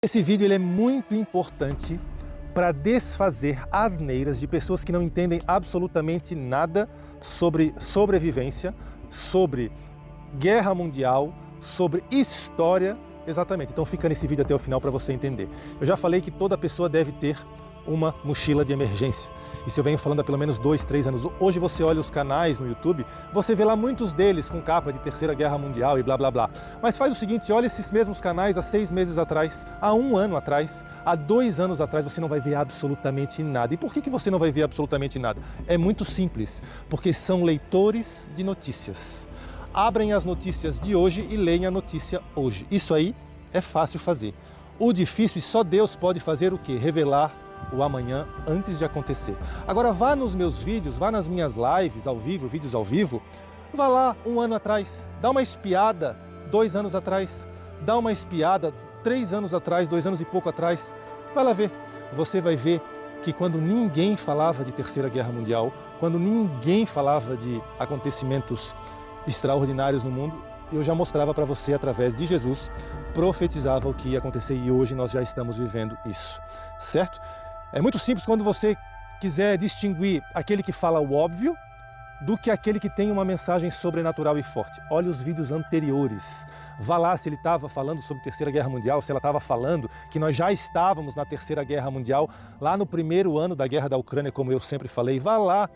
Esse vídeo ele é muito importante para desfazer asneiras de pessoas que não entendem absolutamente nada sobre sobrevivência, sobre guerra mundial, sobre história, exatamente. Então fica nesse vídeo até o final para você entender. Eu já falei que toda pessoa deve ter uma mochila de emergência. Isso eu venho falando há pelo menos 2, 3 anos. Hoje você olha os canais no YouTube, você vê lá muitos deles com capa de Terceira Guerra Mundial e blá blá blá. Mas faz o seguinte, olha esses mesmos canais há 6 meses atrás, há 1 ano atrás, há 2 anos atrás, você não vai ver absolutamente nada. E por que você não vai ver absolutamente nada? É muito simples, porque são leitores de notícias. Abrem as notícias de hoje e leem a notícia hoje. Isso aí é fácil fazer. O difícil, e só Deus pode fazer o quê? Revelar o amanhã antes de acontecer. Agora vá nos meus vídeos, vá nas minhas lives ao vivo, vídeos ao vivo, vá lá 1 ano atrás, dá uma espiada 2 anos atrás, dá uma espiada 3 anos atrás, 2 anos e pouco atrás, vai lá ver. Você vai ver que quando ninguém falava de Terceira Guerra Mundial, quando ninguém falava de acontecimentos extraordinários no mundo, eu já mostrava para você através de Jesus, profetizava o que ia acontecer e hoje nós já estamos vivendo isso, certo? É muito simples quando você quiser distinguir aquele que fala o óbvio do que aquele que tem uma mensagem sobrenatural e forte. Olha os vídeos anteriores. Vá lá se ele estava falando sobre Terceira Guerra Mundial, se ela estava falando que nós já estávamos na Terceira Guerra Mundial, lá no primeiro ano da Guerra da Ucrânia, como eu sempre falei. Vá lá,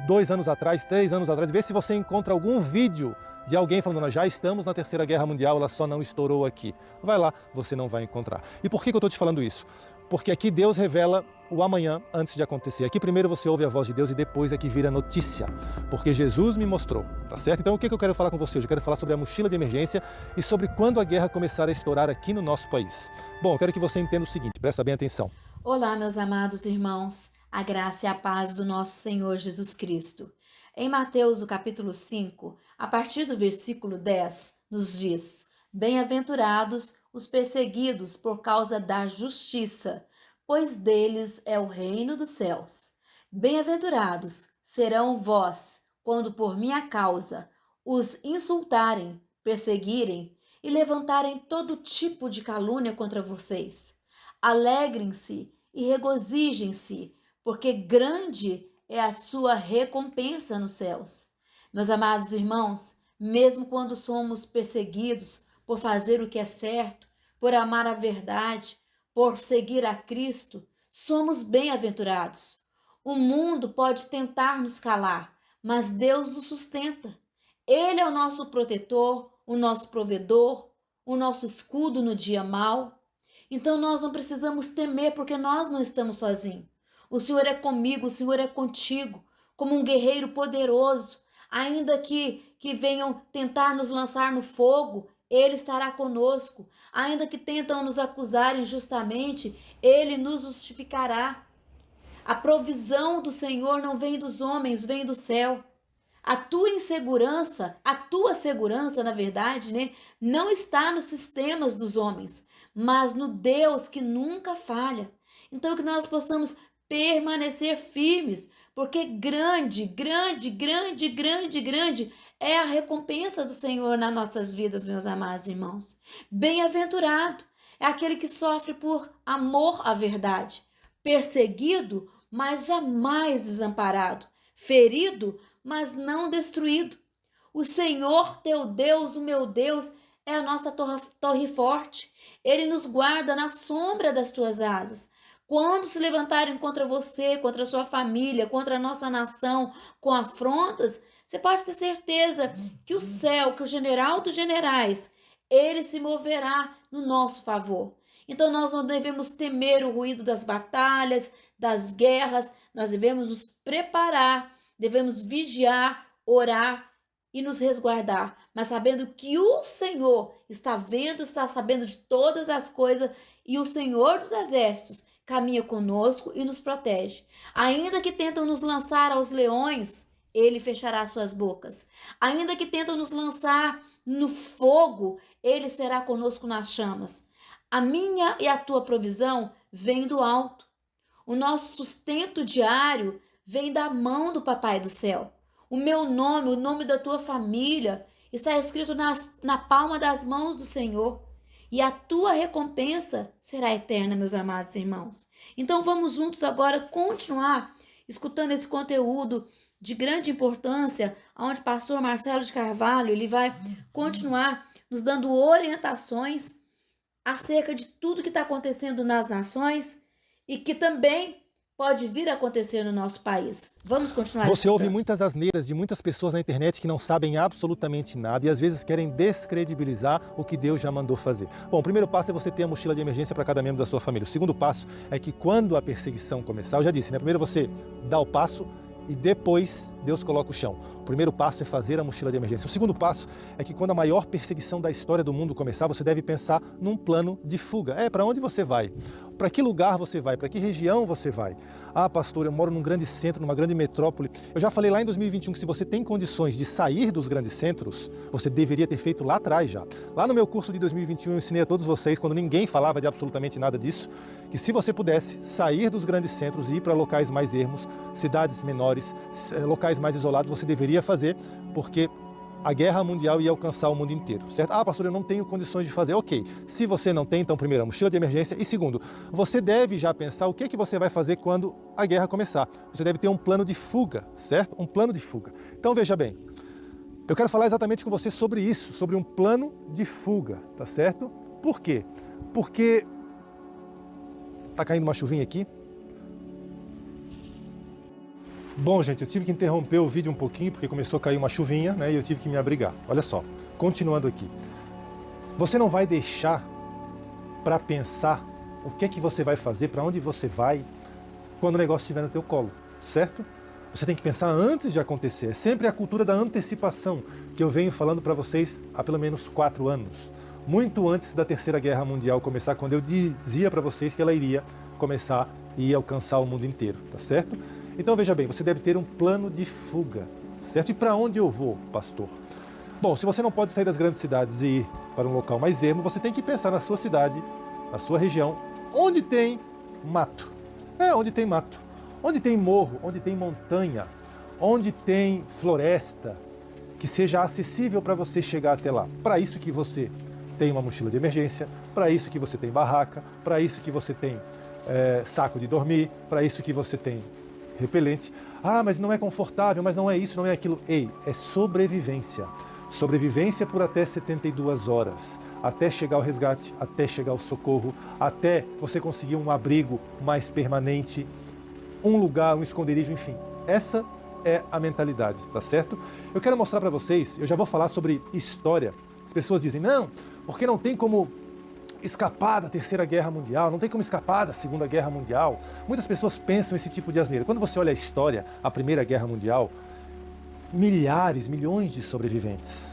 2 anos atrás, 3 anos atrás, vê se você encontra algum vídeo de alguém falando, nós já estamos na Terceira Guerra Mundial, ela só não estourou aqui. Vai lá, você não vai encontrar. E por que eu estou te falando isso? Porque aqui Deus revela o amanhã antes de acontecer. Aqui primeiro você ouve a voz de Deus e depois é que vira notícia. Porque Jesus me mostrou, tá certo? Então o que eu quero falar com você hoje? Eu quero falar sobre a mochila de emergência e sobre quando a guerra começar a estourar aqui no nosso país. Bom, eu quero que você entenda o seguinte, presta bem atenção. Olá, meus amados irmãos, a graça e a paz do nosso Senhor Jesus Cristo. Em Mateus, o capítulo 5, a partir do versículo 10, nos diz: Bem-aventurados os perseguidos por causa da justiça, pois deles é o reino dos céus. Bem-aventurados serão vós, quando por minha causa os insultarem, perseguirem e levantarem todo tipo de calúnia contra vocês. Alegrem-se e regozijem-se, porque grande é a sua recompensa nos céus. Meus amados irmãos, mesmo quando somos perseguidos por fazer o que é certo, por amar a verdade, por seguir a Cristo, somos bem-aventurados. O mundo pode tentar nos calar, mas Deus nos sustenta. Ele é o nosso protetor, o nosso provedor, o nosso escudo no dia mau. Então nós não precisamos temer, porque nós não estamos sozinhos. O Senhor é comigo, o Senhor é contigo, como um guerreiro poderoso. Ainda que venham tentar nos lançar no fogo, Ele estará conosco. Ainda que tentam nos acusar injustamente, Ele nos justificará. A provisão do Senhor não vem dos homens, vem do céu. A tua insegurança, a tua segurança, na verdade, né, não está nos sistemas dos homens, mas no Deus que nunca falha. Então, que nós possamos permanecer firmes, porque grande, grande, grande, grande, grande é a recompensa do Senhor nas nossas vidas, meus amados irmãos. Bem-aventurado é aquele que sofre por amor à verdade, perseguido, mas jamais desamparado, ferido, mas não destruído. O Senhor teu Deus, o meu Deus, é a nossa torre forte. Ele nos guarda na sombra das tuas asas. Quando se levantarem contra você, contra a sua família, contra a nossa nação, com afrontas, você pode ter certeza que o céu, que o general dos generais, ele se moverá no nosso favor. Então nós não devemos temer o ruído das batalhas, das guerras, nós devemos nos preparar, devemos vigiar, orar e nos resguardar, mas sabendo que o Senhor está vendo, está sabendo de todas as coisas e o Senhor dos exércitos caminha conosco e nos protege. Ainda que tentam nos lançar aos leões, ele fechará suas bocas. Ainda que tentam nos lançar no fogo, ele será conosco nas chamas. A minha e a tua provisão vem do alto. O nosso sustento diário vem da mão do Papai do Céu. O meu nome, o nome da tua família, está escrito na palma das mãos do Senhor. e a tua recompensa será eterna, meus amados irmãos. Então vamos juntos agora continuar escutando esse conteúdo de grande importância, onde o pastor Marcelo de Carvalho ele vai continuar nos dando orientações acerca de tudo que está acontecendo nas nações e que também pode vir a acontecer no nosso país. Vamos continuar Você escutando. ouve muitas asneiras de muitas pessoas na internet que não sabem absolutamente nada e às vezes querem descredibilizar o que Deus já mandou fazer. Bom, o primeiro passo é você ter a mochila de emergência para cada membro da sua família. O segundo passo é que quando a perseguição começar, eu já disse, né? Primeiro você dá o passo e depois Deus coloca o chão. O primeiro passo é fazer a mochila de emergência. O segundo passo é que quando a maior perseguição da história do mundo começar, você deve pensar num plano de fuga. Para onde você vai? Para que lugar você vai? Para que região você vai? Ah, pastor, eu moro num grande centro, numa grande metrópole. Eu já falei lá em 2021 que se você tem condições de sair dos grandes centros, você deveria ter feito lá atrás já. Lá no meu curso de 2021 eu ensinei a todos vocês, quando ninguém falava de absolutamente nada disso, que se você pudesse sair dos grandes centros e ir para locais mais ermos, cidades menores, locais mais isolados, você deveria fazer, porque a guerra mundial ia alcançar o mundo inteiro, certo? Ah, pastor, eu não tenho condições de fazer. Ok, se você não tem, então primeiro, a mochila de emergência e segundo, você deve já pensar o que você vai fazer quando a guerra começar. Você deve ter um plano de fuga, certo? Um plano de fuga. Então veja bem, eu quero falar exatamente com você sobre isso, sobre um plano de fuga, tá certo? Por quê? Porque tá caindo uma chuvinha aqui. Bom, gente, eu tive que interromper o vídeo um pouquinho porque começou a cair uma chuvinha, né? E eu tive que me abrigar. Olha só, continuando aqui. Você não vai deixar para pensar o que é que você vai fazer, para onde você vai, quando o negócio estiver no teu colo, certo? Você tem que pensar antes de acontecer. É sempre a cultura da antecipação que eu venho falando para vocês há pelo menos 4 anos. Muito antes da Terceira Guerra Mundial começar, quando eu dizia para vocês que ela iria começar e alcançar o mundo inteiro, tá certo? Então veja bem, você deve ter um plano de fuga, certo? E para onde eu vou, pastor? Bom, se você não pode sair das grandes cidades e ir para um local mais ermo, você tem que pensar na sua cidade, na sua região, onde tem mato. Onde tem mato. Onde tem morro, onde tem montanha, onde tem floresta, que seja acessível para você chegar até lá. Para isso que você tem uma mochila de emergência, para isso que você tem barraca, para isso que você tem saco de dormir, para isso que você tem repelente. Ah, mas não é confortável, mas não é isso, não é aquilo. Ei, é sobrevivência. Sobrevivência por até 72 horas. Até chegar o resgate, até chegar o socorro, até você conseguir um abrigo mais permanente, um lugar, um esconderijo, enfim. Essa é a mentalidade, tá certo? Eu quero mostrar para vocês, eu já vou falar sobre história. As pessoas dizem, não, porque não tem como escapar da Terceira Guerra Mundial, não tem como escapar da Segunda Guerra Mundial. Muitas pessoas pensam esse tipo de asneira. Quando você olha a história, a Primeira Guerra Mundial, milhares, milhões de sobreviventes.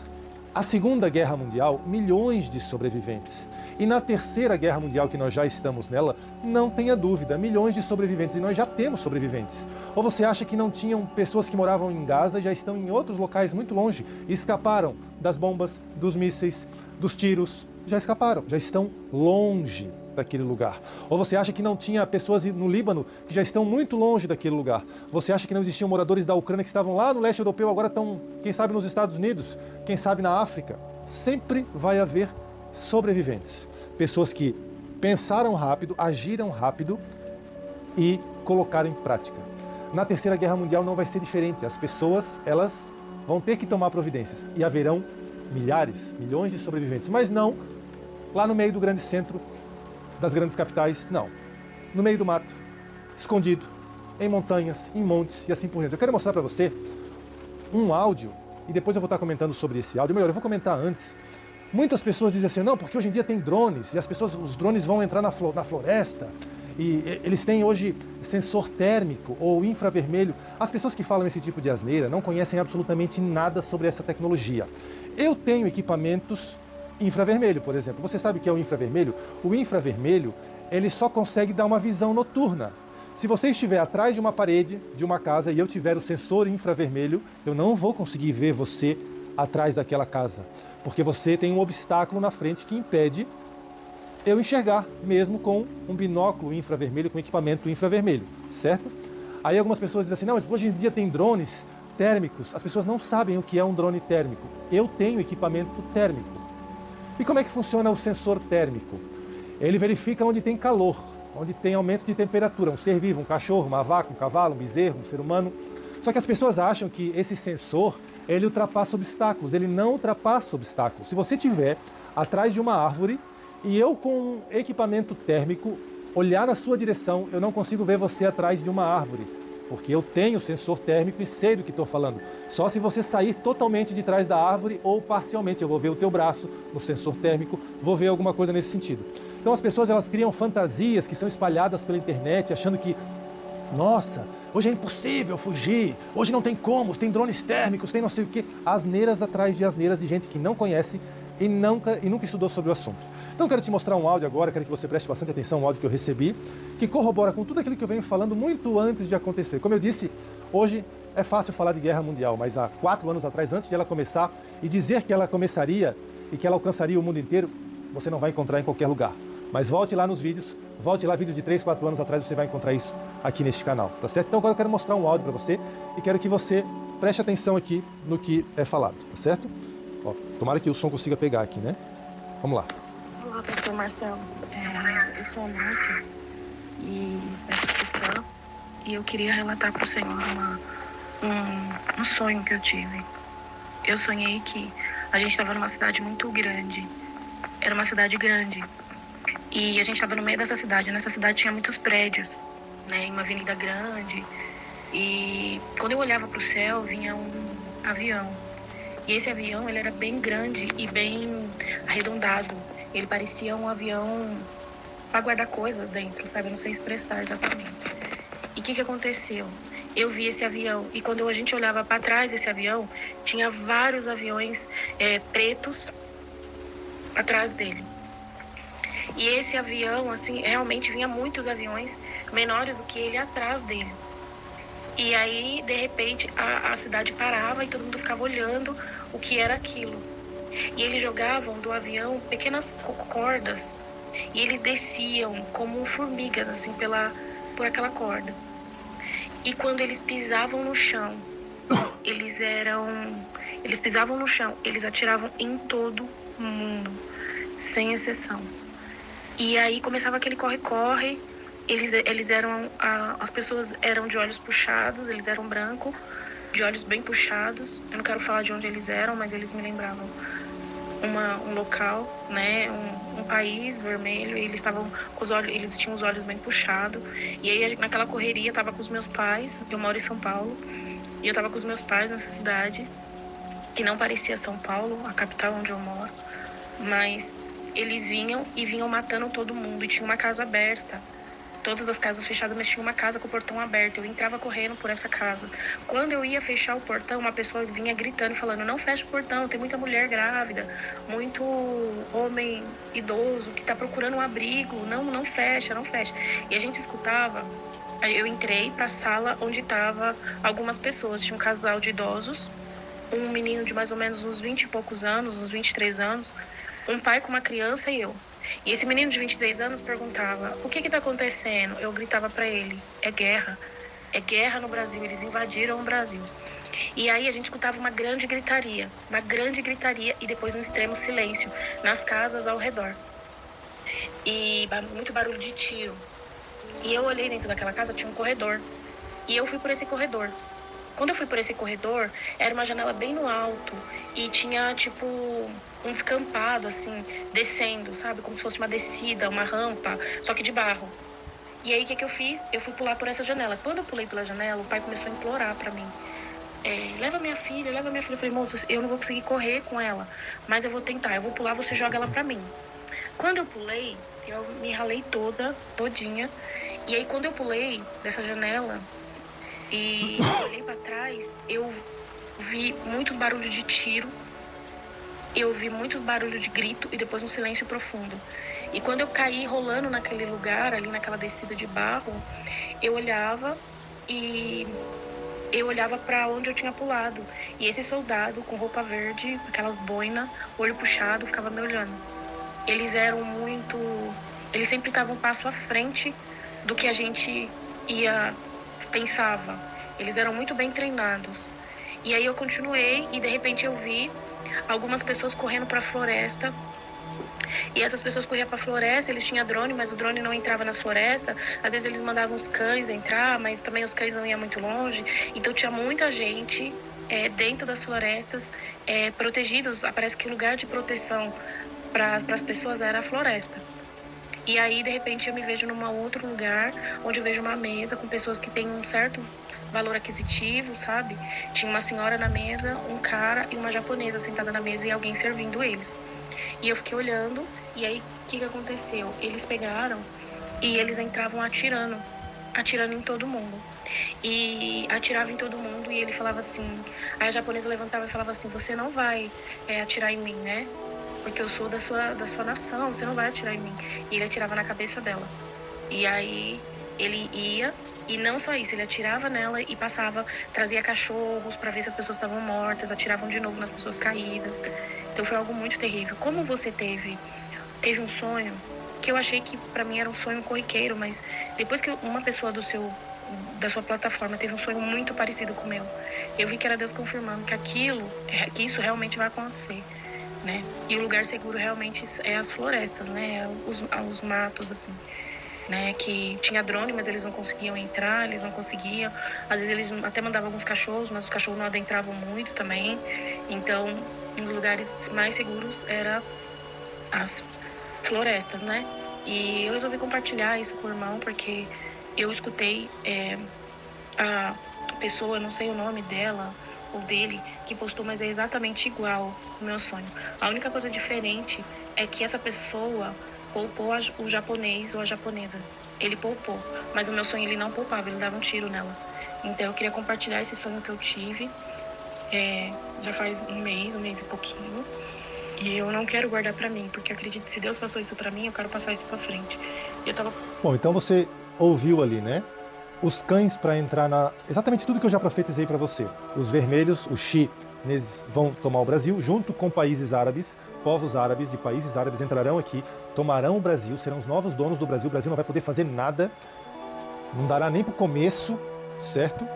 A Segunda Guerra Mundial, milhões de sobreviventes. E na Terceira Guerra Mundial, que nós já estamos nela, não tenha dúvida, milhões de sobreviventes. E nós já temos sobreviventes. Ou você acha que não tinham pessoas que moravam em Gaza e já estão em outros locais muito longe e escaparam das bombas, dos mísseis, dos tiros? Já escaparam, já estão longe daquele lugar. Ou você acha que não tinha pessoas no Líbano que já estão muito longe daquele lugar? Você acha que não existiam moradores da Ucrânia que estavam lá no leste europeu, agora estão, quem sabe, nos Estados Unidos, quem sabe na África? Sempre vai haver sobreviventes. Pessoas que pensaram rápido, agiram rápido e colocaram em prática. Na Terceira Guerra Mundial não vai ser diferente. As pessoas, elas vão ter que tomar providências e haverão milhares, milhões de sobreviventes, mas não lá no meio do grande centro das grandes capitais, não. No meio do mato, escondido, em montanhas, em montes e assim por diante. Eu quero mostrar para você um áudio e depois eu vou estar comentando sobre esse áudio. Melhor, eu vou comentar antes. Muitas pessoas dizem assim, não, porque hoje em dia tem drones e os drones vão entrar na floresta e eles têm hoje sensor térmico ou infravermelho. As pessoas que falam esse tipo de asneira não conhecem absolutamente nada sobre essa tecnologia. Eu tenho equipamentos infravermelho, por exemplo. Você sabe o que é o infravermelho? O infravermelho, ele só consegue dar uma visão noturna. Se você estiver atrás de uma parede de uma casa e eu tiver o sensor infravermelho, eu não vou conseguir ver você atrás daquela casa, porque você tem um obstáculo na frente que impede eu enxergar, mesmo com um binóculo infravermelho, com equipamento infravermelho, certo? Aí algumas pessoas dizem assim, não, mas hoje em dia tem drones térmicos. As pessoas não sabem o que é um drone térmico. Eu tenho equipamento térmico. E como é que funciona o sensor térmico? Ele verifica onde tem calor, onde tem aumento de temperatura, um ser vivo, um cachorro, uma vaca, um cavalo, um bezerro, um ser humano. Só que as pessoas acham que esse sensor, ele ultrapassa obstáculos. Ele não ultrapassa obstáculos. Se você estiver atrás de uma árvore e eu com um equipamento térmico olhar na sua direção, eu não consigo ver você atrás de uma árvore, porque eu tenho sensor térmico e sei do que estou falando. Só se você sair totalmente de trás da árvore ou parcialmente, eu vou ver o teu braço no sensor térmico, vou ver alguma coisa nesse sentido. Então as pessoas, elas criam fantasias que são espalhadas pela internet, achando que, nossa, hoje é impossível fugir, hoje não tem como, tem drones térmicos, tem não sei o quê. Asneiras atrás de asneiras de gente que não conhece e nunca estudou sobre o assunto. Então eu quero te mostrar um áudio agora, quero que você preste bastante atenção, um áudio que eu recebi, que corrobora com tudo aquilo que eu venho falando muito antes de acontecer. Como eu disse, hoje é fácil falar de guerra mundial, mas há 4 anos atrás, antes de ela começar, e dizer que ela começaria e que ela alcançaria o mundo inteiro, você não vai encontrar em qualquer lugar. Mas volte lá nos vídeos, volte lá, vídeos de 3, 4 anos atrás, você vai encontrar isso aqui neste canal, tá certo? Então agora eu quero mostrar um áudio para você e quero que você preste atenção aqui no que é falado, tá certo? Ó, tomara que o som consiga pegar aqui, né? Vamos lá. Olá, pastor Marcelo. Eu sou a Márcia e peço cristã e eu queria relatar para o Senhor um sonho que eu tive. Eu sonhei que a gente estava numa cidade muito grande. Era uma cidade grande. E a gente estava no meio dessa cidade. Nessa cidade tinha muitos prédios, né? Uma avenida grande. E quando eu olhava para o céu, vinha um avião. E esse avião, ele era bem grande e bem arredondado. Ele parecia um avião para guardar coisas dentro, sabe? Eu não sei expressar exatamente. E o que aconteceu? Eu vi esse avião e quando a gente olhava para trás desse avião, tinha vários aviões pretos atrás dele. E esse avião, assim, realmente vinha muitos aviões menores do que ele atrás dele. E aí, de repente, a cidade parava e todo mundo ficava olhando o que era aquilo. E eles jogavam do avião pequenas cordas e eles desciam como formigas, assim, por aquela corda. E quando eles pisavam no chão, eles pisavam no chão, eles atiravam em todo mundo, sem exceção. E aí começava aquele corre-corre, as pessoas eram de olhos puxados, eles eram brancos, de olhos bem puxados. Eu não quero falar de onde eles eram, mas eles me lembravam um local, né, um país vermelho, e eles estavam com os olhos, eles tinham os olhos bem puxados. E aí naquela correria eu tava com os meus pais, eu moro em São Paulo, e eu tava com os meus pais nessa cidade, que não parecia São Paulo, a capital onde eu moro, mas eles vinham matando todo mundo, e tinha uma casa aberta. Todas as casas fechadas, mas tinha uma casa com o portão aberto. Eu entrava correndo por essa casa. Quando eu ia fechar o portão, uma pessoa vinha gritando, falando: não fecha o portão, tem muita mulher grávida, muito homem idoso que tá procurando um abrigo. Não fecha, não fecha. E a gente escutava. Eu entrei pra sala onde tava algumas pessoas. Tinha um casal de idosos, um menino de mais ou menos uns 20 e poucos anos, uns 23 anos, um pai com uma criança e eu. E esse menino de 23 anos perguntava: o que está acontecendo? Eu gritava para ele: é guerra no Brasil, eles invadiram o Brasil. E aí a gente escutava uma grande gritaria e depois um extremo silêncio nas casas ao redor. E muito barulho de tiro. E eu olhei dentro daquela casa, tinha um corredor. E eu fui por esse corredor. Quando eu fui por esse corredor, era uma janela bem no alto e tinha, tipo, um descampado, assim, descendo, sabe? Como se fosse uma descida, uma rampa, só que de barro. E aí, o que eu fiz? Eu fui pular por essa janela. Quando eu pulei pela janela, o pai começou a implorar pra mim. Leva minha filha. Eu falei: moço, eu não vou conseguir correr com ela, mas eu vou tentar. Eu vou pular, você joga ela pra mim. Quando eu pulei, eu me ralei todinha. E aí, quando eu pulei dessa janela e olhei pra trás, eu vi muito barulho de tiro, eu vi muito barulho de grito e depois um silêncio profundo. E quando eu caí rolando naquele lugar, ali naquela descida de barro, eu olhava para onde eu tinha pulado. E esse soldado com roupa verde, aquelas boinas, olho puxado, ficava me olhando. Eles sempre estavam um passo à frente do que a gente pensava. Eles eram muito bem treinados. E aí eu continuei e de repente eu vi algumas pessoas correndo para a floresta E essas pessoas corriam para a floresta, eles tinham drone, mas o drone não entrava nas florestas. Às vezes eles mandavam os cães entrar, mas também os cães não iam muito longe. Então tinha muita gente dentro das florestas, protegidos. Parece que o lugar de proteção para as pessoas era a floresta. E aí, de repente, eu me vejo num outro lugar, onde eu vejo uma mesa com pessoas que têm um certo valor aquisitivo, sabe? Tinha uma senhora na mesa, um cara e uma japonesa sentada na mesa e alguém servindo eles. E eu fiquei olhando, e aí o que aconteceu? Eles pegaram e eles entravam atirando em todo mundo. E atirava em todo mundo, e ele falava assim, aí a japonesa levantava e falava assim, você não vai atirar em mim, né? Porque eu sou da sua nação, você não vai atirar em mim. E ele atirava na cabeça dela. E aí ele ia, e não só isso, ele atirava nela e passava, trazia cachorros para ver se as pessoas estavam mortas, atiravam de novo nas pessoas caídas. Então foi algo muito terrível. Como você teve um sonho, que eu achei que para mim era um sonho corriqueiro, mas depois que uma pessoa da sua plataforma teve um sonho muito parecido com o meu, eu vi que era Deus confirmando que isso realmente vai acontecer, né? E o lugar seguro realmente é as florestas, né? Os matos, assim, né? Que tinha drone, mas eles não conseguiam entrar, eles não conseguiam. Às vezes eles até mandavam alguns cachorros, mas os cachorros não adentravam muito também. Então, um dos lugares mais seguros era as florestas, né? E eu resolvi compartilhar isso com o irmão, porque eu escutei a pessoa, eu não sei o nome dela ou dele, que postou, mas é exatamente igual o meu sonho. A única coisa diferente é que essa pessoa poupou o japonês ou a japonesa. Ele poupou, mas o meu sonho ele não poupava, ele dava um tiro nela. Então eu queria compartilhar esse sonho que eu tive, já faz um mês e pouquinho. E eu não quero guardar pra mim, porque acredito que se Deus passou isso pra mim, eu quero passar isso pra frente. Bom, então você ouviu ali, né? Os cães para entrar exatamente tudo que eu já profetizei para você. Os vermelhos, os chineses vão tomar o Brasil, junto com países árabes, povos árabes de países árabes entrarão aqui, tomarão o Brasil, serão os novos donos do Brasil. O Brasil não vai poder fazer nada, não dará nem para o começo, certo?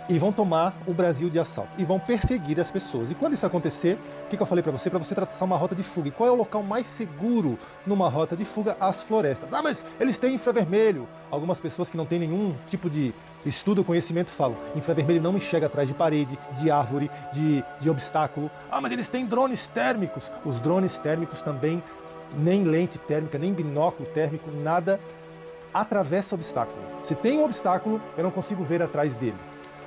E vão tomar o Brasil de assalto. E vão perseguir as pessoas. E quando isso acontecer, o que eu falei para você? Para você traçar uma rota de fuga. E qual é o local mais seguro numa rota de fuga? As florestas. Ah, mas eles têm infravermelho. Algumas pessoas que não têm nenhum tipo de estudo ou conhecimento falam: infravermelho não enxerga atrás de parede, de árvore, de obstáculo. Ah, mas eles têm drones térmicos. Os drones térmicos também, nem lente térmica, nem binóculo térmico, nada atravessa obstáculo. Se tem um obstáculo, eu não consigo ver atrás dele.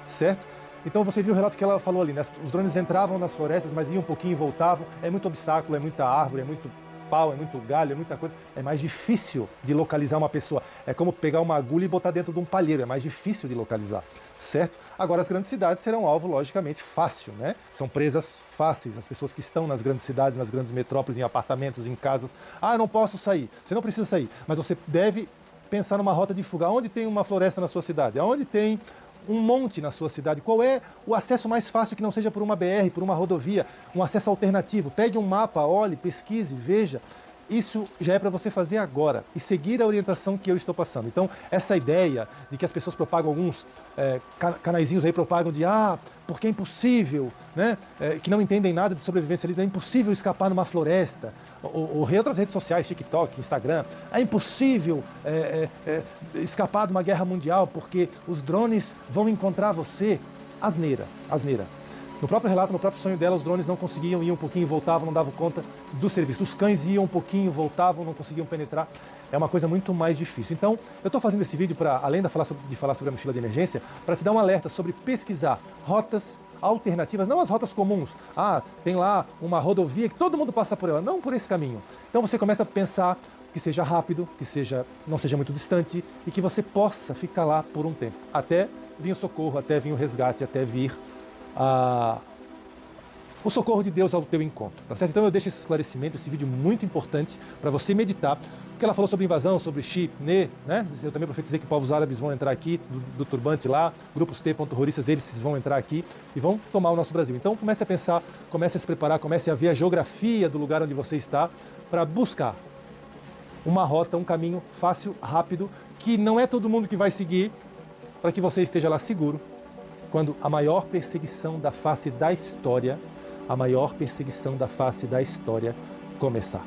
Certo? Então você viu o relato que ela falou ali, né? Os drones entravam nas florestas, mas iam um pouquinho e voltavam. É muito obstáculo, é muita árvore, é muito pau, é muito galho, é muita coisa. É mais difícil de localizar uma pessoa. É como pegar uma agulha e botar dentro de um palheiro. É mais difícil de localizar, certo? Agora as grandes cidades serão alvo, logicamente, fácil, né? São presas fáceis. As pessoas que estão nas grandes cidades, nas grandes metrópoles, em apartamentos, em casas. Ah, eu não posso sair. Você não precisa sair, mas você deve pensar numa rota de fuga. Onde tem uma floresta na sua cidade? Aonde tem um monte na sua cidade? Qual é o acesso mais fácil que não seja por uma BR, por uma rodovia, um acesso alternativo? Pegue um mapa, olhe, pesquise, veja. Isso já é para você fazer agora e seguir a orientação que eu estou passando. Então, essa ideia de que as pessoas propagam alguns canaizinhos aí propagam de porque é impossível, né? Que não entendem nada de sobrevivencialismo, é impossível escapar numa floresta. Ou outras redes sociais, TikTok, Instagram, é impossível escapar de uma guerra mundial porque os drones vão encontrar você. Asneira. No próprio relato, no próprio sonho dela, os drones não conseguiam, iam um pouquinho e voltavam, não davam conta do serviço. Os cães iam um pouquinho, voltavam, não conseguiam penetrar. É uma coisa muito mais difícil. Então, eu estou fazendo esse vídeo para, além de falar sobre a mochila de emergência, para te dar um alerta sobre pesquisar rotas alternativas, não as rotas comuns. Tem lá uma rodovia que todo mundo passa por ela, não por esse caminho. Então você começa a pensar que seja rápido, não seja muito distante e que você possa ficar lá por um tempo, até vir o socorro, até vir o resgate, até vir o socorro de Deus ao teu encontro, tá certo? Então eu deixo esse esclarecimento, esse vídeo muito importante para você meditar, porque ela falou sobre invasão, sobre Chipre, né? Eu também profetizei que povos árabes vão entrar aqui, do turbante lá, grupos terroristas, eles vão entrar aqui e vão tomar o nosso Brasil. Então comece a pensar, comece a se preparar, comece a ver a geografia do lugar onde você está para buscar uma rota, um caminho fácil, rápido, que não é todo mundo que vai seguir, para que você esteja lá seguro, quando a maior perseguição da face da história começar.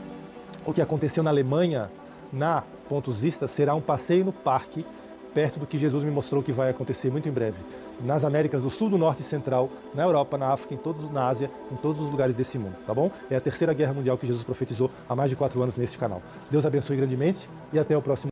o que aconteceu na Alemanha, na Pontos Istas, será um passeio no parque, perto do que Jesus me mostrou que vai acontecer muito em breve. Nas Américas do Sul, do Norte e Central, na Europa, na África, na Ásia, em todos os lugares desse mundo, tá bom? É a terceira guerra mundial que Jesus profetizou há mais de 4 anos neste canal. Deus abençoe grandemente e até o próximo